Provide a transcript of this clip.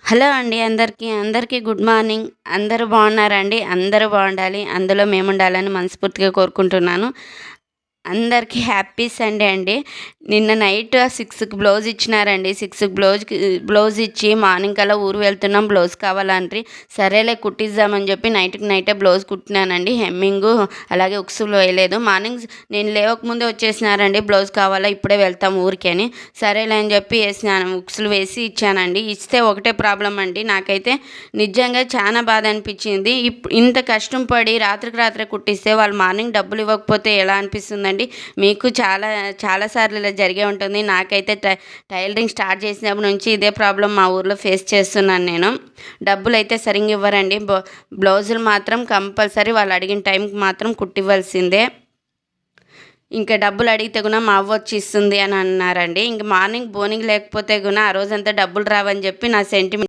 Hello అండి అందరికీ good morning. అందరూ బాగున్నారండి? అందరూ బాగుండాలి. అందులో మేముండాలని మనస్ఫూర్తిగా కోరుకుంటున్నాను. అందరికీ హ్యాపీ సండే అండి. నిన్న నైట్ 6కి బ్లౌజ్ ఇచ్చినారండి. 6కి బ్లౌజ్ ఇచ్చి మార్నింగ్ కల్లా ఊరు వెళ్తున్నాం, బ్లౌజ్ కావాలంట్రి. సరేలే కుట్టిద్దామని చెప్పి నైటే బ్లౌజ్ కుట్టినానండి. హెమ్మింగు అలాగే ఉక్సులు వేయలేదు. మార్నింగ్ నేను లేవకముందే వచ్చేసినారండి, బ్లౌజ్ కావాలా ఇప్పుడే వెళ్తాం ఊరికి అని. సరేలే అని చెప్పి వేసినాను, ఉక్సులు వేసి ఇచ్చానండి. ఇస్తే ఒకటే ప్రాబ్లం అండి, నాకైతే నిజంగా చాలా బాధ అనిపించింది. ఇంత కష్టం పడి రాత్రే కుట్టిస్తే వాళ్ళు మార్నింగ్ డబ్బులు ఇవ్వకపోతే ఎలా అనిపిస్తుందండి? మీకు చాలా సార్లు ఇలా జరిగే ఉంటుంది. నాకైతే టైలరింగ్ స్టార్ట్ చేసినప్పటి నుంచి ఇదే ప్రాబ్లం మా ఊర్లో ఫేస్ చేస్తున్నాను నేను. డబ్బులు అయితే సరిగ్గా ఇవ్వరండి. బ్లౌజులు మాత్రం కంపల్సరీ వాళ్ళు అడిగిన టైంకి మాత్రం కుట్టివ్వాల్సిందే. ఇంకా డబ్బులు అడిగితే కూడా మా అవ్వ వచ్చి ఇస్తుంది అని అన్నారండి. ఇంక మార్నింగ్ బోనింగ్ లేకపోతే కూడా ఆ రోజంతా డబ్బులు రావని చెప్పి నా సెంటిమెంట్